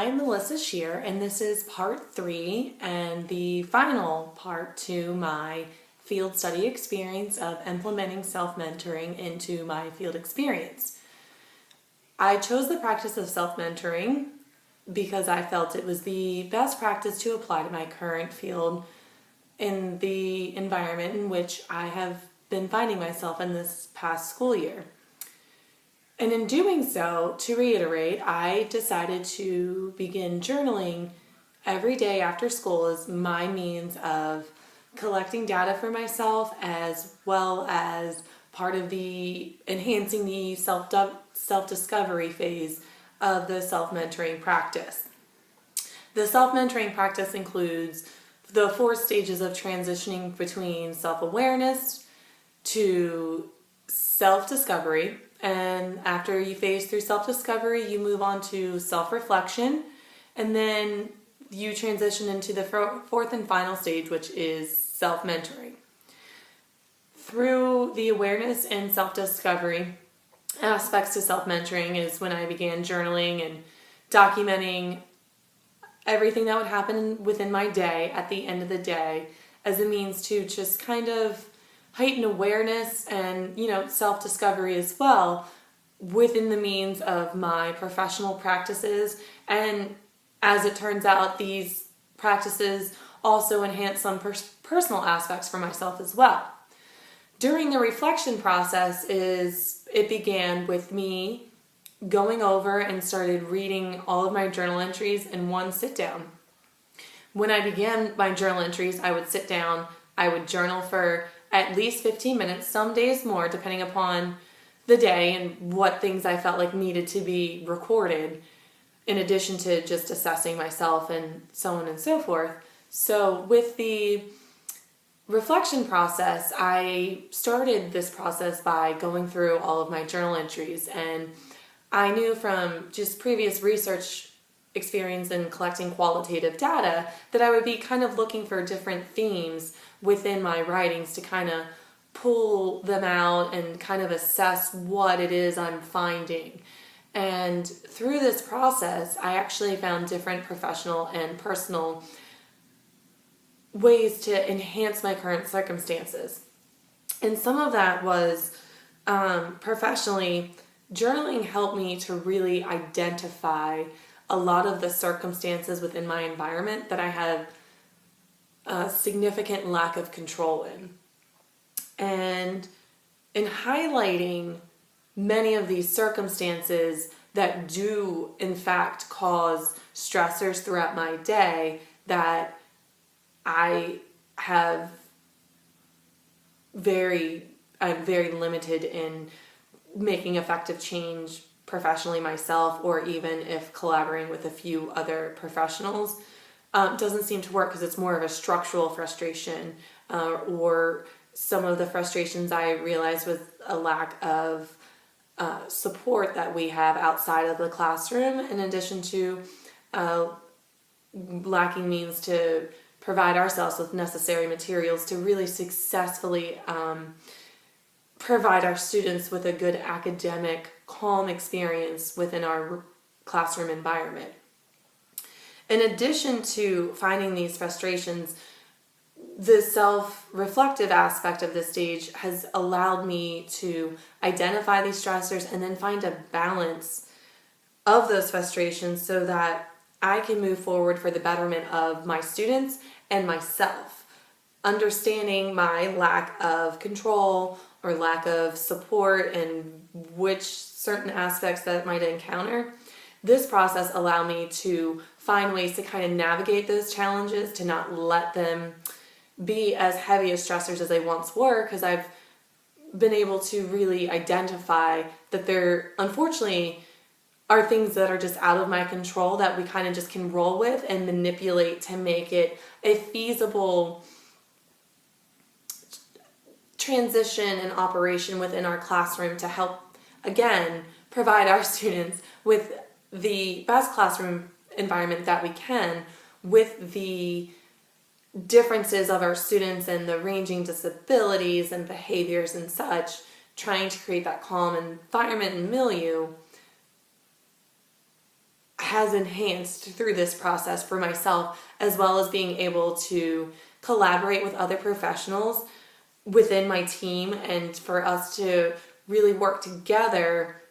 I'm Melissa Shear, and this is part 3 and the final part to my field study experience of implementing self-mentoring into my field experience. I chose the practice of self-mentoring because I felt it was the best practice to apply to my current field in the environment in which I have been finding myself in this past school year. And in doing so, to reiterate, I decided to begin journaling every day after school as my means of collecting data for myself, as well as part of the enhancing the self-discovery phase of the self-mentoring practice. The self-mentoring practice includes the 4 stages of transitioning between self-awareness to self-discovery. And after you phase through self-discovery, you move on to self-reflection, and then you transition into the 4th and final stage, which is self-mentoring. Through the awareness and self-discovery aspects to self-mentoring is when I began journaling and documenting everything that would happen within my day at the end of the day as a means to just kind of heighten awareness and, self-discovery as well within the means of my professional practices. And as it turns out, these practices also enhance some personal aspects for myself as well. During the reflection process it began with me going over and started reading all of my journal entries in one sit down. When I began my journal entries, I would sit down, I would journal for at least 15 minutes, some days more, depending upon the day and what things I felt like needed to be recorded, in addition to just assessing myself and so on and so forth. So with the reflection process, I started this process by going through all of my journal entries, and I knew from just previous research experience in collecting qualitative data that I would be kind of looking for different themes within my writings to kind of pull them out and kind of assess what it is I'm finding. And through this process, I actually found different professional and personal ways to enhance my current circumstances. And some of that was professionally, journaling helped me to really identify a lot of the circumstances within my environment that I had a significant lack of control in. And in highlighting many of these circumstances that do in fact cause stressors throughout my day that I'm very limited in making effective change professionally myself, or even if collaborating with a few other professionals, doesn't seem to work because it's more of a structural frustration, or some of the frustrations I realized with a lack of support that we have outside of the classroom, in addition to lacking means to provide ourselves with necessary materials to really successfully provide our students with a good academic, calm experience within our classroom environment. In addition to finding these frustrations, the self-reflective aspect of this stage has allowed me to identify these stressors and then find a balance of those frustrations so that I can move forward for the betterment of my students and myself. Understanding my lack of control or lack of support and which certain aspects that might encounter, this process allowed me to find ways to kind of navigate those challenges, to not let them be as heavy as stressors as they once were, because I've been able to really identify that there unfortunately are things that are just out of my control that we kind of just can roll with and manipulate to make it a feasible transition and operation within our classroom to help, again, provide our students with the best classroom environment that we can, with the differences of our students and the ranging disabilities and behaviors and such, trying to create that calm environment and milieu has enhanced through this process for myself, as well as being able to collaborate with other professionals within my team, and for us to really work together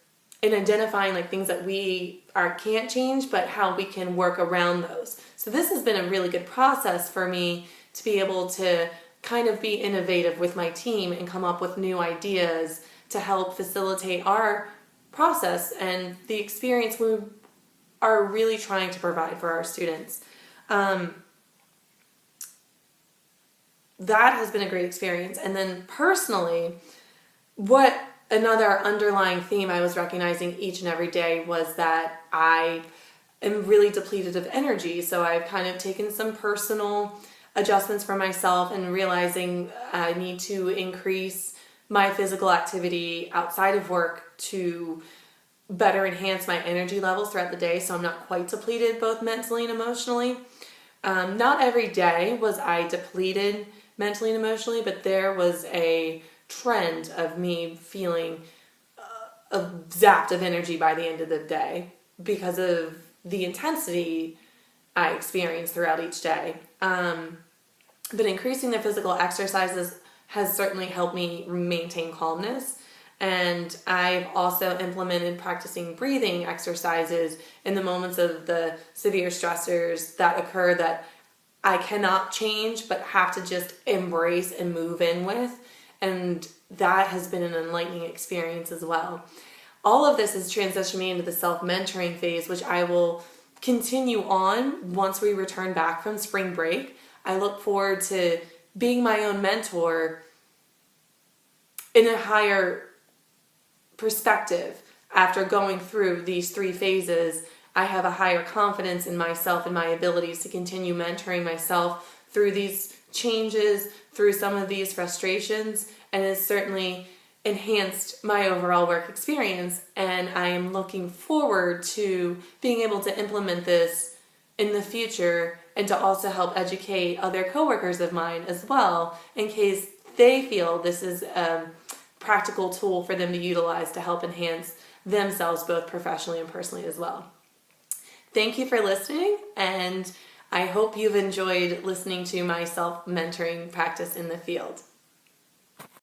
in identifying like things that we can't change, but how we can work around those. So this has been a really good process for me to be able to kind of be innovative with my team and come up with new ideas to help facilitate our process and the experience we are really trying to provide for our students. That has been a great experience. And then personally, what another underlying theme I was recognizing each and every day was that I am really depleted of energy. So I've kind of taken some personal adjustments for myself and realizing I need to increase my physical activity outside of work to better enhance my energy levels throughout the day, so I'm not quite depleted both mentally and emotionally. Not every day was I depleted mentally and emotionally, but there was a trend of me feeling zapped of energy by the end of the day because of the intensity I experienced throughout each day. But increasing the physical exercises has certainly helped me maintain calmness. And I've also implemented practicing breathing exercises in the moments of the severe stressors that occur that I cannot change, but have to just embrace and move in with. And that has been an enlightening experience as well. All of this has transitioned me into the self-mentoring phase, which I will continue on once we return back from spring break. I look forward to being my own mentor in a higher perspective. After going through these 3 phases, I have a higher confidence in myself and my abilities to continue mentoring myself through these changes, through some of these frustrations, and has certainly enhanced my overall work experience. And I am looking forward to being able to implement this in the future and to also help educate other coworkers of mine as well, in case they feel this is a practical tool for them to utilize to help enhance themselves both professionally and personally as well. Thank you for listening, and I hope you've enjoyed listening to my self-mentoring practice in the field.